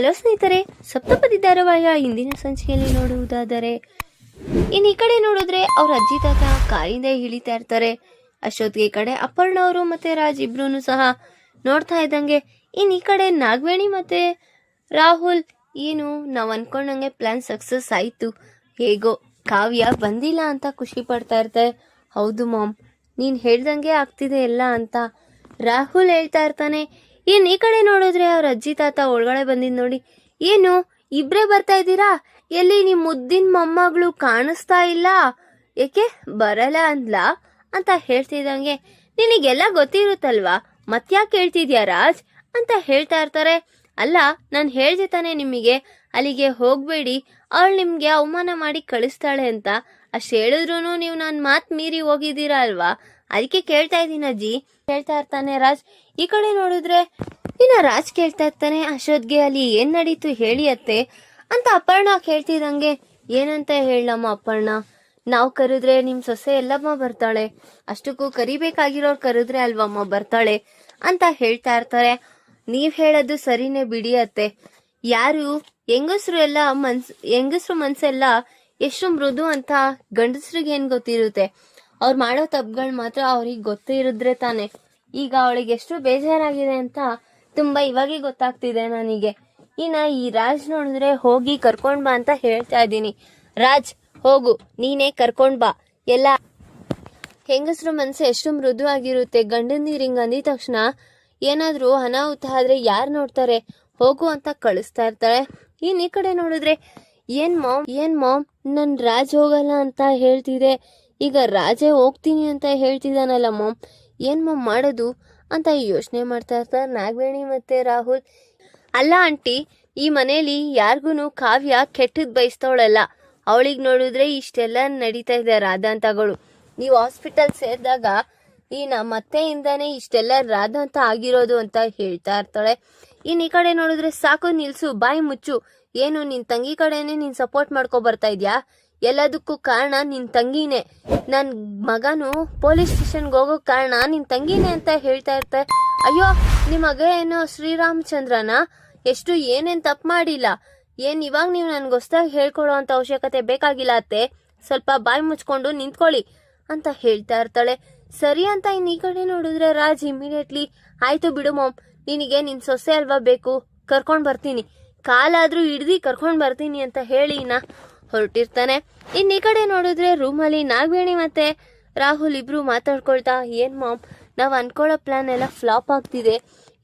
Hello ಸ್ನೇಹಿತರೆ, ಸಪ್ತಪದಿ ಧಾರಾವಾಹಿಯ ಇಂದಿನ ಸಂಚಿಕೆಯಲ್ಲಿ ನೋಡುವುದಾದರೆ ಇನ್ನು ಈ ಕಡೆ ನೋಡಿದ್ರೆ ಅವ್ರ ಅಜ್ಜಿ ತಾತ ಕಾರಿಂದ ಇಳಿತಾ ಇರ್ತಾರೆ. ಅಷ್ಟೊತ್ತಿಗೆ ಈ ಕಡೆ ಅಪರ್ಣ ಅವರು ಮತ್ತೆ ರಾಜ್ ಇಬ್ರು ಸಹ ನೋಡ್ತಾ ಇದ್ದಂಗೆ ಇನ್ನು ಈ ಕಡೆ ನಾಗವೇಣಿ ಮತ್ತೆ ರಾಹುಲ್ ಏನು ನಾವು ಅನ್ಕೊಂಡಂಗೆ ಪ್ಲಾನ್ ಸಕ್ಸಸ್ ಆಯ್ತು, ಹೇಗೋ ಕಾವ್ಯ ಬಂದಿಲ್ಲ ಅಂತ ಖುಷಿ ಪಡ್ತಾ ಇರ್ತಾರೆ. ಹೌದು ಮಾಮ್, ನೀನ್ ಹೇಳ್ದಂಗೆ ಆಗ್ತಿದೆ ಎಲ್ಲ ಅಂತ ರಾಹುಲ್ ಹೇಳ್ತಾ ಇರ್ತಾನೆ. ಇನ್ನು ಈ ಕಡೆ ನೋಡಿದ್ರೆ ಅವ್ರ ಅಜ್ಜಿ ತಾತ ಒಳಗಡೆ ಬಂದಿದ್ ನೋಡಿ, ಏನು ಇಬ್ರೇ ಬರ್ತಾ ಇದ್ದೀರಾ, ಎಲ್ಲಿ ನಿಮ್ ಮುದ್ದಿನ ಮೊಮ್ಮಗಳು ಕಾಣಿಸ್ತಾ ಇಲ್ಲ, ಏಕೆ ಬರಲ್ಲ ಅಂದ್ಲಾ ಅಂತ ಹೇಳ್ತಿದ್ದಂಗೆ, ನಿನಗೆಲ್ಲ ಗೊತ್ತಿರುತ್ತಲ್ವಾ ಮತ್ಯಾಕೆ ಹೇಳ್ತಿದ್ಯಾ ರಾಜ್ ಅಂತ ಹೇಳ್ತಾ ಇರ್ತಾರೆ. ಅಲ್ಲ, ನಾನು ಹೇಳ್ದೆ ತಾನೆ ನಿಮಗೆ ಅಲ್ಲಿಗೆ ಹೋಗ್ಬೇಡಿ, ಅವಳು ನಿಮ್ಗೆ ಅವಮಾನ ಮಾಡಿ ಕಳಿಸ್ತಾಳೆ ಅಂತ. ಅಷ್ಟು ಹೇಳಿದ್ರು ನೀವು ನನ್ನ ಮಾತು ಮೀರಿ ಹೋಗಿದ್ದೀರಾ ಅಲ್ವಾ, ಅದಕ್ಕೆ ಕೇಳ್ತಾ ಇದ್ದೀನಿ ಅಜ್ಜಿ ಹೇಳ್ತಾ ಇರ್ತಾನೆ ರಾಜ್. ಈ ಕಡೆ ನೋಡಿದ್ರೆ ಇನ್ನ ರಾಜ್ ಕೇಳ್ತಾ ಇರ್ತಾನೆ, ಅಶೋದ್ಗೆ ಅಲ್ಲಿ ಏನ್ ನಡೀತು ಹೇಳಿ ಅತ್ತೆ ಅಂತ ಅಪರ್ಣ ಕೇಳ್ತಿದಂಗೆ, ಏನಂತ ಹೇಳಮ್ಮ ಅಪರ್ಣ, ನಾವು ಕರೆದ್ರೆ ನಿಮ್ ಸೊಸೆ ಎಲ್ಲಮ್ಮ ಬರ್ತಾಳೆ, ಅಷ್ಟಕ್ಕೂ ಕರಿಬೇಕಾಗಿರೋರು ಕರೆದ್ರೆ ಅಲ್ವಮ್ಮ ಬರ್ತಾಳೆ ಅಂತ ಹೇಳ್ತಾ ಇರ್ತಾರೆ. ನೀವ್ ಹೇಳೋದು ಸರಿನೇ ಬಿಡಿ ಅತ್ತೆ, ಯಾರು ಹೆಂಗಸ್ರು ಮನ್ಸೆಲ್ಲ ಎಷ್ಟು ಮೃದು ಅಂತ ಗಂಡಸ್ರಿಗೆ ಏನ್ ಗೊತ್ತಿರುತ್ತೆ, ಅವ್ರು ಮಾಡೋ ತಪ್ಪುಗಳು ಮಾತ್ರ ಅವ್ರಿಗೆ ಗೊತ್ತಿರಿದ್ರೆ ತಾನೆ. ಈಗ ಅವಳಿಗೆ ಎಷ್ಟು ಬೇಜಾರಾಗಿದೆ ಅಂತ ತುಂಬಾ ಇವಾಗೆ ಗೊತ್ತಾಗ್ತಿದೆ ನನಗೆ. ಇನ್ನ ಈ ರಾಜ್ ನೋಡಿದ್ರೆ ಹೋಗಿ ಕರ್ಕೊಂಡ್ ಬಾ ಅಂತ ಹೇಳ್ತಾ ಇದ್ದೀನಿ. ರಾಜ್ ಹೋಗು, ನೀನೇ ಕರ್ಕೊಂಡ್ ಬಾ. ಎಲ್ಲ ಹೆಂಗಸ್ರು ಮನ್ಸು ಎಷ್ಟು ಮೃದು ಆಗಿರುತ್ತೆ, ಗಂಡನ್ ಹಿಂಗ್ ಅಂದಿದ ತಕ್ಷಣ ಏನಾದ್ರೂ ಅನಾಹುತ ಆದ್ರೆ ಯಾರು ನೋಡ್ತಾರೆ, ಹೋಗು ಅಂತ ಕಳಿಸ್ತಾ ಇರ್ತಾಳೆ. ಇನ್ ಈ ಕಡೆ ನೋಡಿದ್ರೆ ಏನ್ ಮಾಮ್ ನನ್ ರಾಜ್ ಹೋಗಲ್ಲ ಅಂತ ಹೇಳ್ತಿದೆ, ಈಗ ರಾಜೇ ಹೋಗ್ತೀನಿ ಅಂತ ಹೇಳ್ತಿದ್ದಾನಲ್ಲ ಮಾಮ್, ಏನ್ ಮಾಮ್ ಮಾಡೋದು ಅಂತ ಯೋಚನೆ ಮಾಡ್ತಾ ಇರ್ತಾರೆ ನಾಗವೇಣಿ ಮತ್ತೆ ರಾಹುಲ್. ಅಲ್ಲ ಆಂಟಿ, ಈ ಮನೇಲಿ ಯಾರಿಗೂ ಕಾವ್ಯ ಕೆಟ್ಟದ್ ಬಯಸ್ತವಳಲ್ಲ, ಅವಳಿಗೆ ನೋಡಿದ್ರೆ ಇಷ್ಟೆಲ್ಲ ನಡೀತಾ ಇದೆ ರಾಧಾಂತಗಳು. ನೀವು ಹಾಸ್ಪಿಟಲ್ ಸೇರಿದಾಗ ಈ ನಮ್ಮ ಅತ್ತೆಯಿಂದಾನೇ ಇಷ್ಟೆಲ್ಲ ರಾಧಾಂತ ಆಗಿರೋದು ಅಂತ ಹೇಳ್ತಾ ಇರ್ತಾಳೆ. ಇನ್ ಈ ಕಡೆ ನೋಡಿದ್ರೆ ಸಾಕು ನಿಲ್ಸು, ಬಾಯಿ ಮುಚ್ಚು, ಏನು ನಿನ್ ತಂಗಿ ಕಡೆನೆ ನೀನ್ ಸಪೋರ್ಟ್ ಮಾಡ್ಕೊ ಬರ್ತಾ ಇದ್ಯಾ, ಎಲ್ಲದಕ್ಕೂ ಕಾರಣ ನಿನ್ ತಂಗಿನೇ, ನನ್ ಮಗನು ಪೊಲೀಸ್ ಸ್ಟೇಷನ್ಗೆ ಹೋಗೋ ಕಾರಣ ನಿನ್ ತಂಗಿನೇ ಅಂತ ಹೇಳ್ತಾ ಇರ್ತಾರೆ. ಅಯ್ಯೋ, ನಿಮ್ ಮಗ ಏನೋ ಶ್ರೀರಾಮಚಂದ್ರನ, ಎಷ್ಟು ಏನೇನ್ ತಪ್ಪು ಮಾಡಿಲ್ಲ, ಏನ್ ಇವಾಗ ನೀವು ನನ್ಗೆ ಹೊಸದಾಗಿ ಹೇಳ್ಕೊಡೋ ಅಂತ ಅವಶ್ಯಕತೆ ಬೇಕಾಗಿಲ್ಲ ಅತ್ತೆ, ಸ್ವಲ್ಪ ಬಾಯಿ ಮುಚ್ಕೊಂಡು ನಿಂತ್ಕೊಳ್ಳಿ ಅಂತ ಹೇಳ್ತಾ ಇರ್ತಾಳೆ. ಸರಿ ಅಂತ ಇನ್ ಈ ಕಡೆ ನೋಡಿದ್ರೆ ರಾಜ್ ಇಮಿಡಿಯೇಟ್ಲಿ, ಆಯ್ತು ಬಿಡು ಮಾಮ್, ನಿನಗೆ ನಿನ್ ಸೊಸೆ ಅಲ್ವಾ ಬೇಕು, ಕರ್ಕೊಂಡ್ ಬರ್ತೀನಿ, ಕಾಲಾದ್ರೂ ಹಿಡ್ದಿ ಕರ್ಕೊಂಡ್ ಬರ್ತೀನಿ ಅಂತ ಹೇಳಿ ಹೊರಟಿರ್ತಾನೆ. ಇನ್ ಈ ಕಡೆ ನೋಡಿದ್ರೆ ರೂಮಲ್ಲಿ ನಾಗವೇಣಿ ಮತ್ತೆ ರಾಹುಲ್ ಇಬ್ರು ಮಾತಾಡ್ಕೊಳ್ತಾ, ಏನ್ ಮಾಮ್ ನಾವ್ ಅನ್ಕೊಳ್ಳೋ ಪ್ಲಾನ್ ಎಲ್ಲ ಫ್ಲಾಪ್ ಆಗ್ತಿದೆ,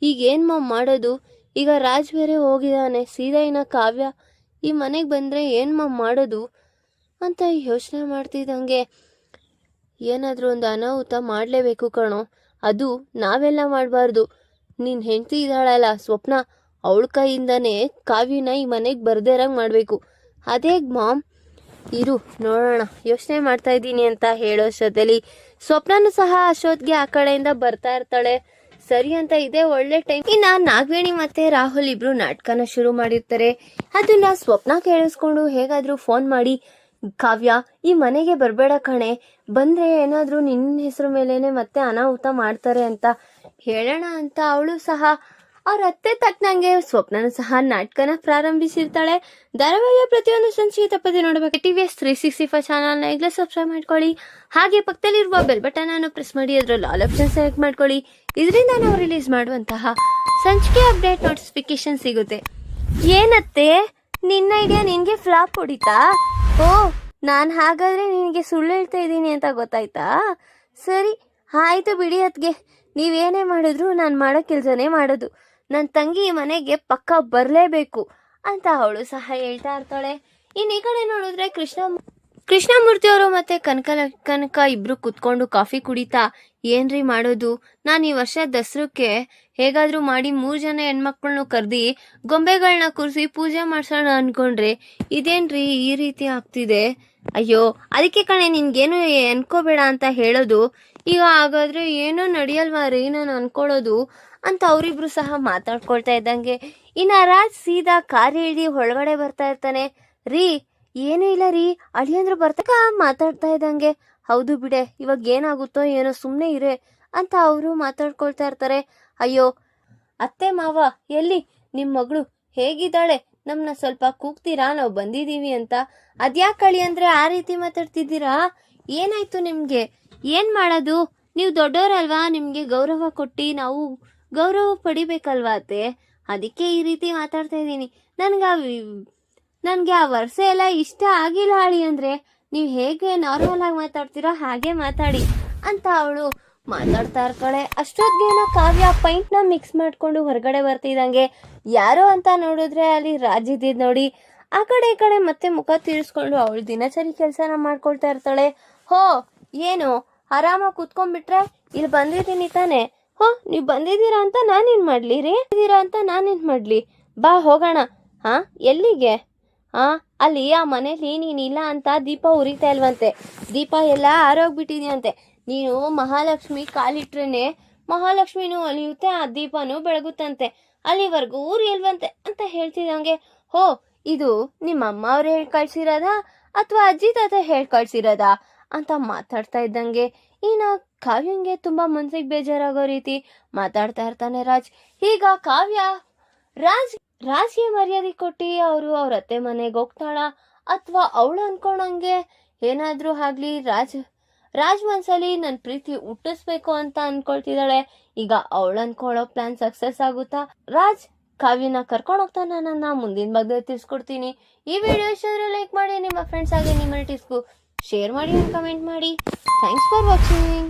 ಈಗ ಏನ್ ಮಾಮ್ ಮಾಡೋದು, ಈಗ ರಾಜ್ ಬೇರೆ ಹೋಗಿದ್ದಾನೆ, ಸೀದಾ ಇನ್ನ ಕಾವ್ಯ ಈ ಮನೆಗೆ ಬಂದ್ರೆ ಏನ್ ಮಾಮ್ ಮಾಡೋದು ಅಂತ ಯೋಚನೆ ಮಾಡ್ತಿದ್ದಂಗೆ, ಏನಾದ್ರೂ ಒಂದು ಅನಾಹುತ ಮಾಡ್ಲೇಬೇಕು ಕಣೋ, ಅದು ನಾವೆಲ್ಲ ಮಾಡಬಾರ್ದು, ನಿನ್ ಹೆಂಡತಿ ಇದ್ದಾಳಲ್ಲ ಸ್ವಪ್ನ, ಅವಳ ಕೈಯಿಂದಾನೇ ಕಾವ್ಯನ ಈ ಮನೆಗೆ ಬರ್ದೇರಂಗ್ ಮಾಡ್ಬೇಕು. ಅದೇ ಮಾಮ್, ಇರು ನೋಡೋಣ, ಯೋಚನೆ ಮಾಡ್ತಾ ಇದ್ದೀನಿ ಅಂತ ಹೇಳೋಷ್ಟೊತ್ತಲ್ಲಿ ಸ್ವಪ್ನನು ಸಹ ಅಶೋತ್ಗೆ ಆ ಕಡೆಯಿಂದ ಬರ್ತಾ ಇರ್ತಾಳೆ. ಸರಿ ಅಂತ ಇದೆ ಒಳ್ಳೆ ಟೈಮ್. ಇನ್ನ ನಾಗವೇಣಿ ಮತ್ತೆ ರಾಹುಲ್ ಇಬ್ರು ನಾಟಕನ ಶುರು ಮಾಡಿರ್ತಾರೆ. ಅದನ್ನ ಸ್ವಪ್ನ ಕೇಳಿಸ್ಕೊಂಡು ಹೇಗಾದ್ರೂ ಫೋನ್ ಮಾಡಿ, ಕಾವ್ಯ ಈ ಮನೆಗೆ ಬರ್ಬೇಡ ಕಣೆ, ಬಂದ್ರೆ ಏನಾದ್ರೂ ನಿನ್ನ ಹೆಸರು ಮೇಲೇನೆ ಮತ್ತೆ ಅನಾಹುತ ಮಾಡ್ತಾರೆ ಅಂತ ಹೇಳೋಣ ಅಂತ ಅವಳು ಸಹ ಅವ್ರ ಅತ್ತೆ ತಕ್ಕನಂಗೆ ಸ್ವಪ್ನನು ಸಹ ನಾಟಕನ ಪ್ರಾರಂಭಿಸಿರ್ತಾಳೆ. ಧಾರಾವಾಹಿಯ ಪ್ರತಿಯೊಂದು ಸಂಚಿಕೆ ತಪ್ಪದೆ ನೋಡಬೇಕು. TVS 365 ಚಾನಲ್ನ ಈಗಲೇ ಸಬ್ಸ್ಕ್ರೈಬ್ ಮಾಡ್ಕೊಳ್ಳಿ, ಹಾಗೆ ಪಕ್ಕದಲ್ಲಿರುವ ಬೆಲ್ ಬಟನ್ ಅನ್ನು ಪ್ರೆಸ್ ಮಾಡಿ ಅದರಲ್ಲಿ ಆಲ್ ಆಪ್ಷನ್ ಸೆಲೆಕ್ಟ್ ಮಾಡ್ಕೊಳ್ಳಿ. ಇದರಿಂದ ನಾವು ರಿಲೀಸ್ ಮಾಡುವಂತಹ ಸಂಚಿಕೆ ಅಪ್ಡೇಟ್ ನೋಟಿಫಿಕೇಶನ್ ಸಿಗುತ್ತೆ. ಏನತ್ತೆ, ನಿನ್ನ ಐಡಿಯಾ ನಿನ್ಗೆ ಫ್ಲಾಪ್ ಹೊಡಿತಾ? ಓ, ನಾನು ಹಾಗಾದ್ರೆ ನಿನಗೆ ಸುಳ್ಳು ಹೇಳ್ತಾ ಇದ್ದೀನಿ ಅಂತ ಗೊತ್ತಾಯ್ತಾ? ಸರಿ ಆಯ್ತು ಬಿಡಿ ಅತ್ಗೆ, ನೀವೇನೇ ಮಾಡಿದ್ರು ನಾನು ಮಾಡೋ ಕೆಲಸನೇ ಮಾಡೋದು, ನನ್ನ ತಂಗಿ ಮನೆಗೆ ಪಕ್ಕ ಬರಲೇಬೇಕು ಅಂತ ಅವಳು ಸಹ ಹೇಳ್ತಾ ಇರ್ತಾಳೆ. ಇನ್ನು ಈ ಕಡೆ ನೋಡಿದ್ರೆ ಕೃಷ್ಣಮೂರ್ತಿ ಅವರು ಮತ್ತೆ ಕನಕ ಇಬ್ರು ಕುತ್ಕೊಂಡು ಕಾಫಿ ಕುಡಿತಾ, ಏನ್ರಿ ಮಾಡೋದು, ನಾನು ಈ ವರ್ಷ ದಸರಕ್ಕೆ ಹೇಗಾದ್ರೂ ಮಾಡಿ 3 ಜನ ಹೆಣ್ಮಕ್ಳನ್ನು ಕರ್ದಿ ಗೊಂಬೆಗಳನ್ನ ಕೂರಿಸಿ ಪೂಜೆ ಮಾಡ್ಸೋಣ ಅನ್ಕೊಂಡ್ರೆ ಇದೇನ್ರಿ ಈ ರೀತಿ ಆಗ್ತಿದೆ, ಅಯ್ಯೋ ಅದಕ್ಕೆ ಕಣೆ ನಿನ್ಗೇನು ಅನ್ಕೋಬೇಡ ಅಂತ ಹೇಳೋದು, ಈಗ ಹಾಗಾದ್ರೆ ಏನೋ ನಡೆಯಲ್ವಾ ರೀ ನಾನು ಅನ್ಕೊಳ್ಳೋದು ಅಂತ ಅವರಿಬ್ರು ಸಹ ಮಾತಾಡ್ಕೊಳ್ತಾ ಇದ್ದಂಗೆ ಇನ್ನ ರಾಜ್ ಸೀದಾ ಕಾರ್ ಇಳ್ದಿ ಒಳಗಡೆ ಬರ್ತಾ ಇರ್ತಾನೆ. ರೀ ಏನೂ ಇಲ್ಲ ರೀ, ಅಳಿಯಂದ್ರು ಬರ್ತಾಕ ಮಾತಾಡ್ತಾ ಇದ್ದಂಗೆ, ಹೌದು ಬಿಡೆ ಇವಾಗ ಏನಾಗುತ್ತೋ ಏನೋ ಸುಮ್ಮನೆ ಇರೆ ಅಂತ ಅವರು ಮಾತಾಡ್ಕೊಳ್ತಾ ಇರ್ತಾರೆ. ಅಯ್ಯೋ ಅತ್ತೆ ಮಾವ ಎಲ್ಲಿ ನಿಮ್ ಮಗಳು ಹೇಗಿದ್ದಾಳೆ, ನಮ್ನ ಸ್ವಲ್ಪ ಕೂಗ್ತೀರಾ, ನಾವು ಬಂದಿದೀವಿ ಅಂತ. ಅದ್ಯಾಕೆ ಅಳಿ ಅಂದ್ರೆ ಆ ರೀತಿ ಮಾತಾಡ್ತಿದ್ದೀರಾ? ಏನಾಯ್ತು ನಿಮ್ಗೆ? ಏನ್ ಮಾಡೋದು? ನೀವು ದೊಡ್ಡೋರಲ್ವಾ, ನಿಮ್ಗೆ ಗೌರವ ಕೊಟ್ಟು ನಾವು ಗೌರವ ಪಡಿಬೇಕಲ್ವಾ ಅತ್ತೆ, ಅದಕ್ಕೆ ಈ ರೀತಿ ಮಾತಾಡ್ತಾ ಇದ್ದೀನಿ. ನನ್ಗೆ ಆ ವರ್ಷ ಎಲ್ಲ ಇಷ್ಟ ಆಗಿಲ್ಲ ಅಳಿ ಅಂದ್ರೆ, ನೀವು ಹೇಗೆ ನಾರ್ಮಲ್ ಆಗಿ ಮಾತಾಡ್ತೀರೋ ಹಾಗೆ ಮಾತಾಡಿ ಅಂತ ಅವಳು ಮಾತಾಡ್ತಾ ಇರ್ತಾಳೆ. ಅಷ್ಟೊತ್ತಿಗೇನೋ ಕಾವ್ಯ ಪೈಂಟ್ನ ಮಿಕ್ಸ್ ಮಾಡ್ಕೊಂಡು ಹೊರಗಡೆ ಬರ್ತಿದ್ದಂಗೆ ಯಾರೋ ಅಂತ ನೋಡಿದ್ರೆ ಅಲ್ಲಿ ರಾಜ್ ಇದ್ದಿದ್ ನೋಡಿ ಆ ಕಡೆ ಈ ಕಡೆ ಮತ್ತೆ ಮುಖ ತೀರಿಸ್ಕೊಂಡು ಅವಳು ದಿನಚರಿ ಕೆಲಸನ ಮಾಡ್ಕೊಳ್ತಾ ಇರ್ತಾಳೆ. ಹೋ, ಏನು ಆರಾಮಾಗಿ ಕುತ್ಕೊಂಡ್ಬಿಟ್ರೆ, ಇಲ್ಲಿ ಬಂದಿದ್ದೀನಿ ತಾನೆ. ಹೋ, ನೀವು ಬಂದಿದ್ದೀರಾ ಅಂತ ನಾನೇನ್ ಮಾಡ್ಲಿ? ಬಾ ಹೋಗೋಣ. ಹಾ, ಎಲ್ಲಿಗೆ? ಅಲ್ಲಿ ಆ ಮನೇಲಿ ನೀನಿಲ್ಲ ಅಂತ ದೀಪ ಉರಿತಾ ಇಲ್ವಂತೆ. ದೀಪ ಎಲ್ಲ ಆರೋಗ್ಬಿಟ್ಟಿದ್ಯಂತೆ. ನೀನು ಮಹಾಲಕ್ಷ್ಮಿ ಕಾಲಿಟ್ರೇನೆ ಮಹಾಲಕ್ಷ್ಮಿನೂ ಅಲಿಯುತ್ತೆ, ಆ ದೀಪನೂ ಬೆಳಗುತ್ತಂತೆ. ಅಲ್ಲಿವರೆಗೂ ಊರು ಇಲ್ವಂತೆ ಅಂತ ಹೇಳ್ತಿದಂಗೆ, ಹೋ, ಇದು ನಿಮ್ಮಮ್ಮ ಅವ್ರು ಹೇಳಿ ಕಳ್ಸಿರೋದಾ ಅಥವಾ ಅಜ್ಜಿ ತಾತ ಹೇಳಿ ಕಳ್ಸಿರೋದಾ ಅಂತ ಮಾತಾಡ್ತಾ ಇದ್ದಂಗೆ ಇನ್ನ ಕಾವ್ಯಂಗೆ ತುಂಬಾ ಮನ್ಸಿಗೆ ಬೇಜಾರಾಗೋ ರೀತಿ ಮಾತಾಡ್ತಾ ಇರ್ತಾನೆ ರಾಜ್. ಈಗ ಕಾವ್ಯ ರಾಜ್ಗೆ ಮರ್ಯಾದೆ ಕೊಟ್ಟು ಅವ್ರ ಅತ್ತೆ ಮನೆಗೆ ಹೋಗ್ತಾಳ ಅಥವಾ ಅವಳು ಅನ್ಕೊಂಡಂಗೆ ಏನಾದ್ರೂ ಆಗ್ಲಿ ರಾಜ್ ಮನ್ಸಲ್ಲಿ ನನ್ ಪ್ರೀತಿ ಹುಟ್ಟಿಸ್ಬೇಕು ಅಂತ ಅನ್ಕೊಳ್ತಿದ್ದಾಳೆ. ಈಗ ಅವಳು ಅನ್ಕೊಳ್ಳೋ ಪ್ಲಾನ್ ಸಕ್ಸಸ್ ಆಗುತ್ತಾ? ರಾಜ್ ಕಾವ್ಯನ ಕರ್ಕೊಂಡು ಹೋಗ್ತಾನ, ನನ್ನ ಮುಂದಿನ ಬಗ್ಗೆ ತಿಳಿಸ್ಕೊಡ್ತೀನಿ. ಈ ವಿಡಿಯೋ ಇಷ್ಟ ಲೈಕ್ ಮಾಡಿ, ನಿಮ್ಮ ಫ್ರೆಂಡ್ಸ್ ಹಾಗೆ ನಿಮ್ಮ ರಿಲೇಟಿವ್ಸ್ಗೂ ಶೇರ್ ಮಾಡಿ, ಕಮೆಂಟ್ ಮಾಡಿ. Thanks for watching.